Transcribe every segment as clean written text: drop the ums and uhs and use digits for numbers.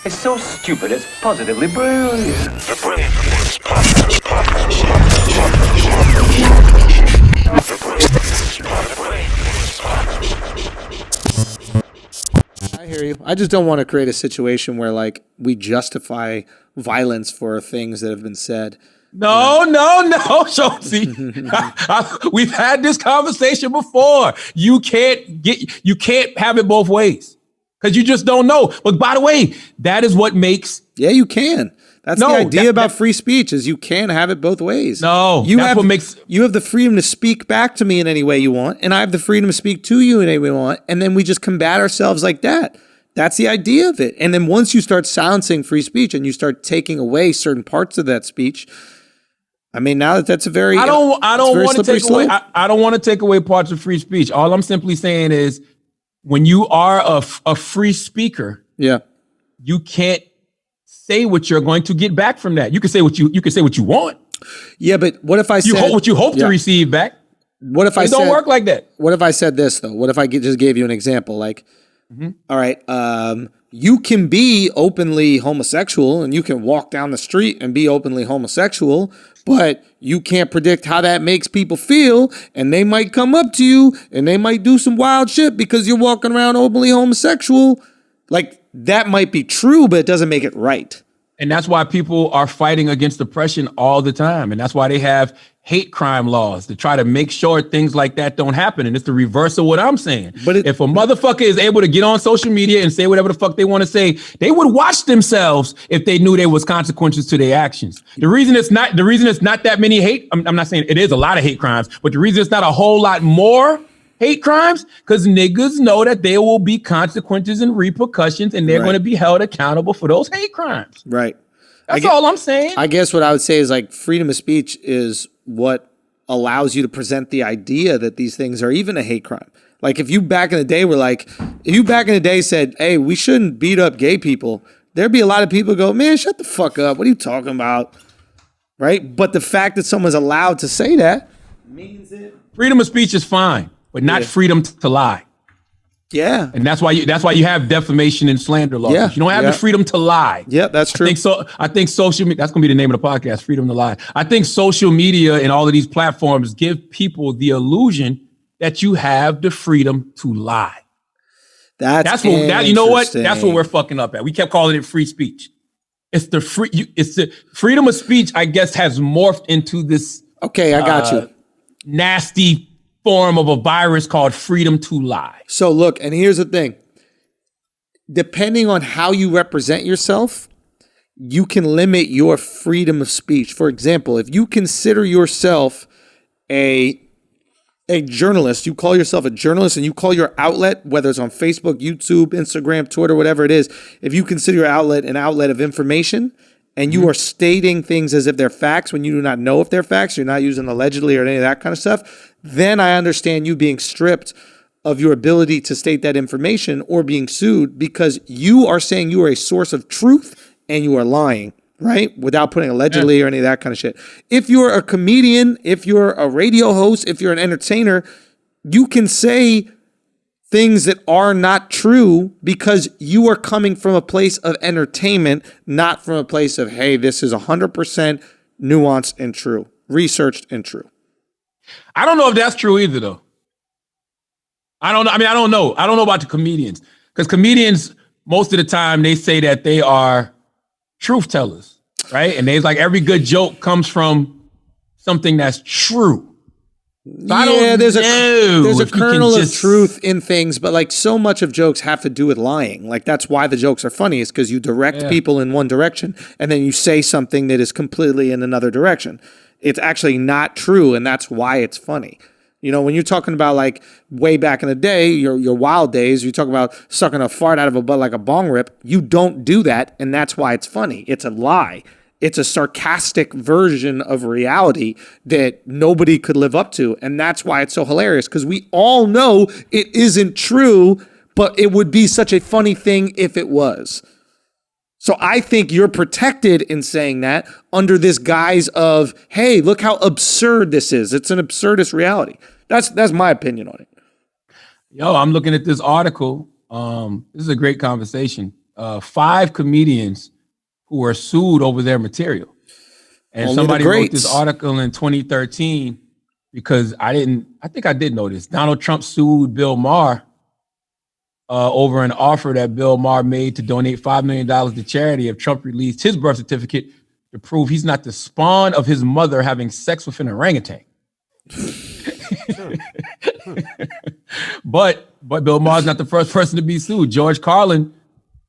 It's so stupid, it's positively brilliant. The Brilliant Reports podcast. I hear you. I just don't want to create a situation where like we justify violence for things that have been said. No, Schultz. We've had this conversation before. You can't have it both ways because you just don't know. But by the way, that is what makes. Yeah, you can. That's the idea about free speech is you can have it both ways. No, you what makes. You have the freedom to speak back to me in any way you want, and I have the freedom to speak to you in any way we want, and then we just combat ourselves like that. That's the idea of it. And then once you start silencing free speech and you start taking away certain parts of that speech, I mean, now that's a very I don't want to take away. I don't want to take away parts of free speech. All I'm simply saying is, when you are a free speaker, you can't say what you're going to get back from that. You can say what you want. Yeah, but what if I said what you hope to receive back? What if it don't work like that? What if I said this though? What if I just gave you an example? Like, all right, you can be openly homosexual and you can walk down the street and be openly homosexual, but you can't predict how that makes people feel, and they might come up to you and they might do some wild shit because you're walking around openly homosexual. Like, that might be true, but it doesn't make it right. And that's why people are fighting against oppression all the time. And that's why they have hate crime laws to try to make sure things like that don't happen. And it's the reverse of what I'm saying. But if a motherfucker is able to get on social media and say whatever the fuck they want to say, they would watch themselves if they knew there was consequences to their actions. The reason it's not that many hate, I'm not saying it is a lot of hate crimes, but the reason it's not a whole lot more hate crimes, because niggas know that there will be consequences and repercussions, and they're going to be held accountable for those hate crimes. Right. That's all I'm saying. I guess what I would say is like freedom of speech is what allows you to present the idea that these things are even a hate crime. Like if you back in the day said, hey, we shouldn't beat up gay people, there'd be a lot of people who go, man, shut the fuck up. What are you talking about? Right? But the fact that someone's allowed to say that means it. Freedom of speech is fine, but not freedom to lie. Yeah. And that's why you have defamation and slander laws. Yeah. You don't have the freedom to lie. Yeah, that's true. I think social media, that's going to be the name of the podcast, Freedom to Lie. I think social media and all of these platforms give people the illusion that you have the freedom to lie. That's what you know what? That's what we're fucking up at. We kept calling it free speech. It's the freedom of speech, I guess, has morphed into this. Okay, I got you. Nasty form of a virus called freedom to lie. So look, and here's the thing. Depending on how you represent yourself, you can limit your freedom of speech. For example, if you consider yourself a journalist, you call yourself a journalist and you call your outlet, whether it's on Facebook, YouTube, Instagram, Twitter, whatever it is, if you consider your outlet an outlet of information and you are stating things as if they're facts when you do not know if they're facts, you're not using allegedly or any of that kind of stuff, then I understand you being stripped of your ability to state that information or being sued because you are saying you are a source of truth and you are lying, right? Without putting allegedly or any of that kind of shit. If you're a comedian, if you're a radio host, if you're an entertainer, you can say things that are not true because you are coming from a place of entertainment, not from a place of, hey, this is 100% nuanced and true, researched and true. I don't know if that's true either, though. I don't know. I don't know. I don't know about the comedians because comedians, most of the time, they say that they are truth tellers, right? And there's like every good joke comes from something that's true. So there's a kernel of truth in things, but like so much of jokes have to do with lying. Like that's why the jokes are funny is because you direct people in one direction and then you say something that is completely in another direction. It's actually not true, and that's why it's funny. You know, when you're talking about like way back in the day, your wild days, you talk about sucking a fart out of a butt like a bong rip. You don't do that, and that's why it's funny. It's a lie. It's a sarcastic version of reality that nobody could live up to, and that's why it's so hilarious, because we all know it isn't true, but it would be such a funny thing if it was. So I think you're protected in saying that under this guise of, hey, look how absurd this is. It's an absurdist reality. That's my opinion on it. Yo, I'm looking at this article. This is a great conversation. 5 comedians who were sued over their material. And Only somebody the wrote greats. this article in 2013 because I think I did know this. Donald Trump sued Bill Maher over an offer that Bill Maher made to donate $5 million to charity if Trump released his birth certificate to prove he's not the spawn of his mother having sex with an orangutan. But Bill Maher's not the first person to be sued. George Carlin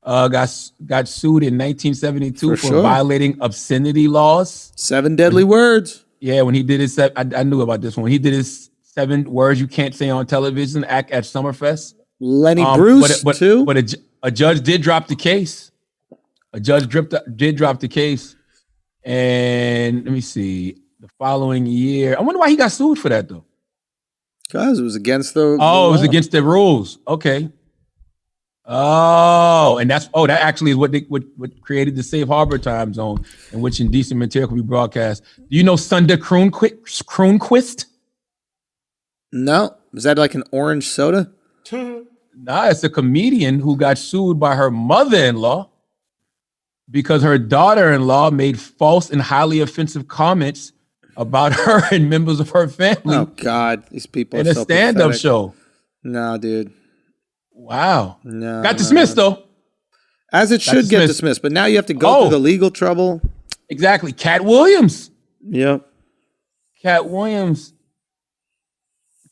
got sued in 1972 for violating obscenity laws. 7 deadly words. Yeah, when he did his, I knew about this one. When he did his 7 words you can't say on television act at Summerfest. Lenny Bruce, too. But a judge did drop the case. A judge did drop the case. And let me see. The following year, I wonder why he got sued for that, though. Because it was against the it was against the rules. Okay. Oh, and that actually is what created the safe harbor time zone in which indecent material can be broadcast. Do you know Sunder Kroonquist? No. Is that like an orange soda? Nah, it's a comedian who got sued by her mother-in-law because her daughter-in-law made false and highly offensive comments about her and members of her family. Oh, God. These people in are a so stand-up pathetic. show. No, dude. Wow. No. Got dismissed, though. As it should get dismissed, but now you have to go through the legal trouble. Exactly. Cat Williams. Yep. Cat Williams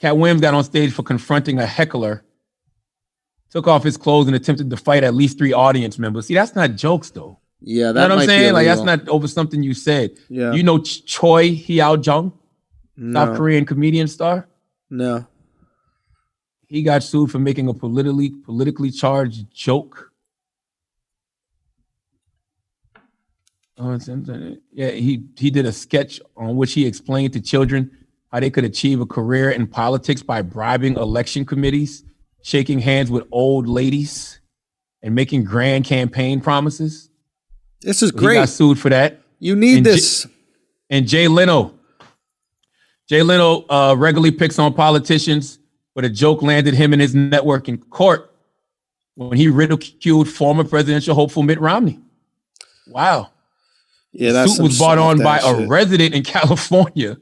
got on stage for confronting a heckler, took off his clothes and attempted to fight at least 3 audience members. See, that's not jokes, though. Yeah, that you know what I'm might saying? be Like, illegal. that's not over something you said. Yeah. You know Choi Hyao-jung, No. South Korean comedian star? No. He got sued for making a politically charged joke. Yeah, he did a sketch on which he explained to children how they could achieve a career in politics by bribing election committees, shaking hands with old ladies, and making grand campaign promises. This is So great. He got sued for that. You need this. And Jay Leno regularly picks on politicians, but a joke landed him and his network in court when he ridiculed former presidential hopeful Mitt Romney. Wow. Yeah, The that's suit was brought on by a shit. resident in California.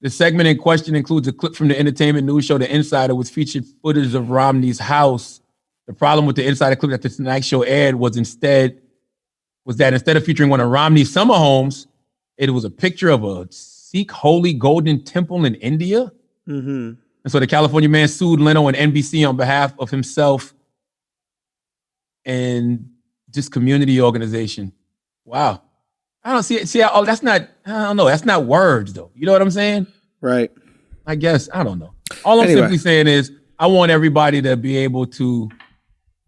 The segment in question includes a clip from the entertainment news show The Insider, which featured footage of Romney's house. The problem with the Insider clip that the Tonight Show aired was that instead of featuring one of Romney's summer homes, it was a picture of a Sikh holy golden temple in India. Mm-hmm. And so the California man sued Leno and NBC on behalf of himself and this community organization. Wow. I don't see it. That's not words, though. You know what I'm saying? Right. I guess. I don't know. All I'm Anyway. simply saying is I want everybody to be able to,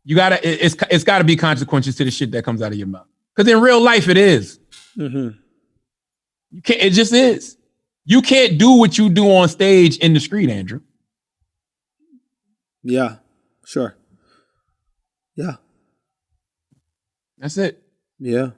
it's got to be consequences to the shit that comes out of your mouth. Because in real life, it is. Mm-hmm. It just is. You can't do what you do on stage in the street, Andrew. Yeah. Sure. Yeah. That's it. Yeah.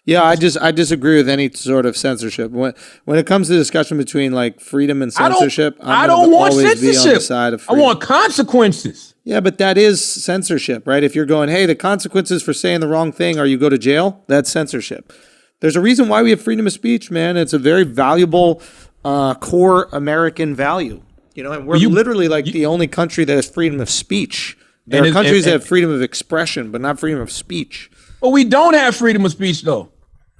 Yeah, I disagree with any sort of censorship. When it comes to discussion between like freedom and censorship, I don't want always be on the censorship. side of I freedom. want consequences. Yeah, but that is censorship, right? If you're going, hey, the consequences for saying the wrong thing are you go to jail, that's censorship. There's a reason why we have freedom of speech, man. It's a very valuable core American value. You know, and we're literally like the only country that has freedom of speech. There are countries that have freedom of expression, but not freedom of speech. But we don't have freedom of speech, though.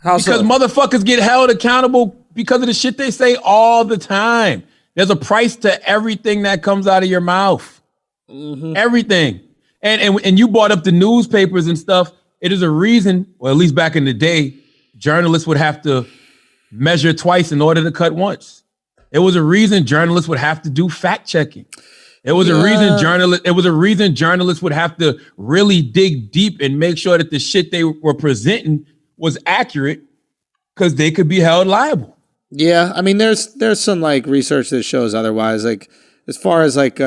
How Because so? motherfuckers get held accountable because of the shit they say all the time. There's a price to everything that comes out of your mouth. Mm-hmm. Everything. And you brought up the newspapers and stuff. It is a reason, well, at least back in the day, journalists would have to measure twice in order to cut once. It was a reason journalists would have to do fact checking. It was a reason journalists would have to really dig deep and make sure that the shit they were presenting was accurate because they could be held liable. Yeah, I mean, there's some like research that shows otherwise. Like as far as like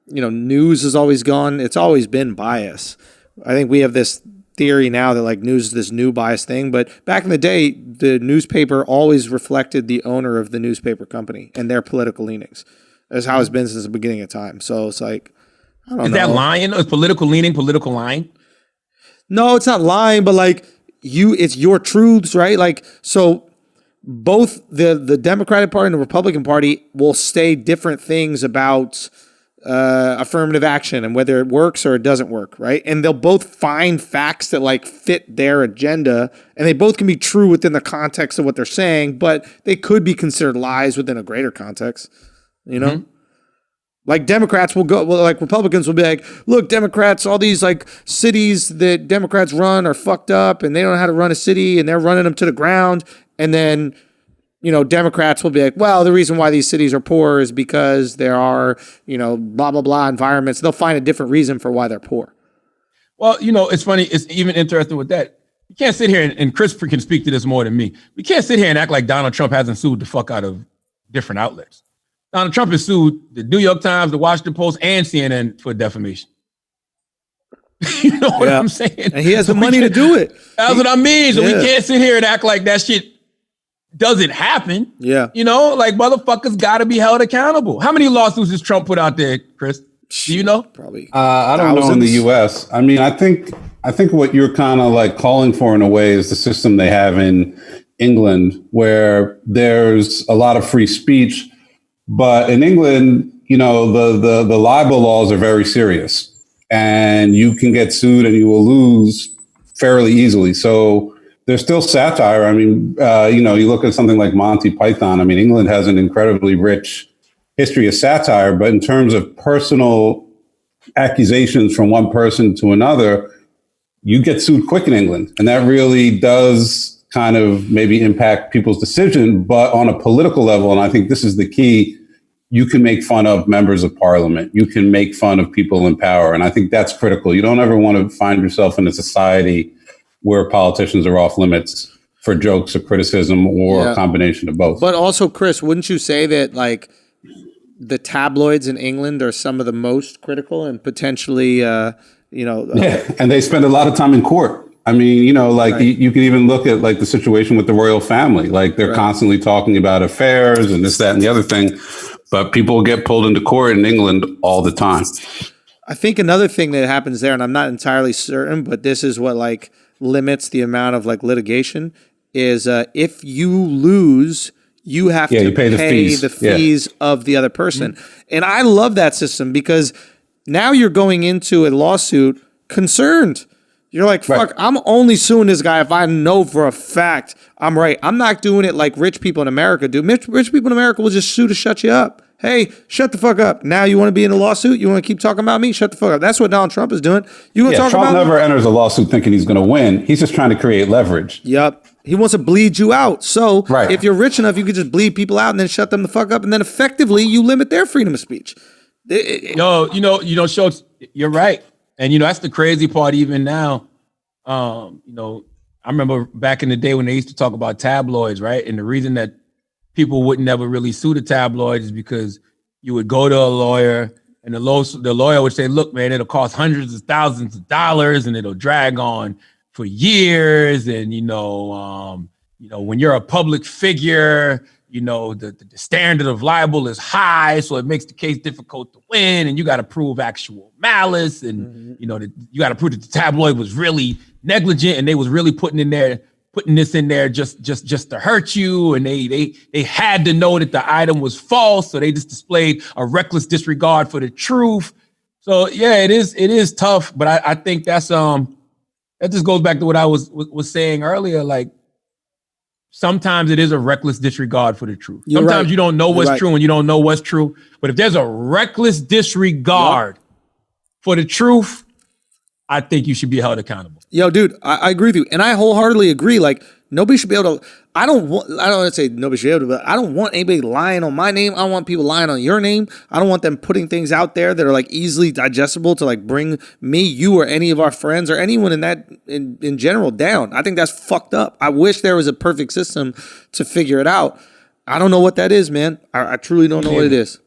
news has always gone, it's always been bias. I think we have this theory now that like news is this new bias thing, but back in the day, the newspaper always reflected the owner of the newspaper company and their political leanings. That's how it's been since the beginning of time. So it's like, I don't know. Is that lying? Is political leaning, political lying? No, it's not lying, but like it's your truths, right? Like, so both the Democratic Party and the Republican Party will say different things about affirmative action and whether it works or it doesn't work, right? And they'll both find facts that like fit their agenda, and they both can be true within the context of what they're saying, but they could be considered lies within a greater context, you know? Mm-hmm. Like Democrats will go, well, like Republicans will be like, look, Democrats, all these like cities that Democrats run are fucked up and they don't know how to run a city and they're running them to the ground. And then, you know, Democrats will be like, well, the reason why these cities are poor is because there are, you know, blah, blah, blah environments. They'll find a different reason for why they're poor. Well, you know, it's funny. It's even interesting with that. You can't sit here and Chris can speak to this more than me. We can't sit here and act like Donald Trump hasn't sued the fuck out of different outlets. Donald Trump has sued the New York Times, the Washington Post, and CNN for defamation. You know what I'm saying? And he has the money to do it. That's what I mean. So we can't sit here and act like that shit doesn't happen. Yeah. You know, like motherfuckers got to be held accountable. How many lawsuits has Trump put out there, Chris? Do you know? Probably. I don't know in the U.S. I mean, I think what you're kind of like calling for in a way is the system they have in England, where there's a lot of free speech. But in England, you know, the libel laws are very serious, and you can get sued and you will lose fairly easily. So there's still satire. I mean, you know, you look at something like Monty Python. I mean, England has an incredibly rich history of satire, but in terms of personal accusations from one person to another, you get sued quick in England. And that really does kind of maybe impact people's decision, but on a political level, and I think this is the key, you can make fun of members of parliament. You can make fun of people in power. And I think that's critical. You don't ever want to find yourself in a society where politicians are off limits for jokes or criticism or a combination of both. But also, Chris, wouldn't you say that like the tabloids in England are some of the most critical and potentially, yeah, and they spend a lot of time in court. I mean, you know, like you can even look at like the situation with the royal family. Like they're constantly talking about affairs and this, that, and the other thing. But people get pulled into court in England all the time. I think another thing that happens there, and I'm not entirely certain, but this is what like limits the amount of like litigation, is if you lose, you have to pay the fees of the other person. Mm-hmm. And I love that system because now you're going into a lawsuit concerned. You're like, fuck, I'm only suing this guy if I know for a fact I'm right. I'm not doing it like rich people in America do. Rich people in America will just sue to shut you up. Hey, shut the fuck up. Now you want to be in a lawsuit? You want to keep talking about me? Shut the fuck up. That's what Donald Trump is doing. You want to talk Trump about never enters a lawsuit thinking he's going to win. He's just trying to create leverage. Yep. He wants to bleed you out. So if you're rich enough, you could just bleed people out and then shut them the fuck up. And then effectively you limit their freedom of speech. Schulz, you're right. And, you know, that's the crazy part even now. You know, I remember back in the day when they used to talk about tabloids, right? And the reason that people would never really sue the tabloids is because you would go to a lawyer and the lawyer would say, look, man, it'll cost hundreds of thousands of dollars and it'll drag on for years. And, when you're a public figure, you know, the standard of liable is high, so it makes the case difficult to win, and you got to prove actual malice, and you got to prove that the tabloid was really negligent and they was really putting this in there just to hurt you, and they had to know that the item was false, so they just displayed a reckless disregard for the truth. So yeah, it is tough, but I think that's that just goes back to what I was saying earlier, like. Sometimes it is a reckless disregard for the truth. Sometimes you don't know what's true and you don't know what's true. But if there's a reckless disregard for the truth, I think you should be held accountable. Yo, dude, I agree with you. And I wholeheartedly agree. Like, nobody should be able to, I don't want to say nobody should be able to, but I don't want anybody lying on my name. I don't want people lying on your name. I don't want them putting things out there that are like easily digestible to like bring me, you, or any of our friends or anyone in general down. I think that's fucked up. I wish there was a perfect system to figure it out. I don't know what that is, man. I truly don't know what it is.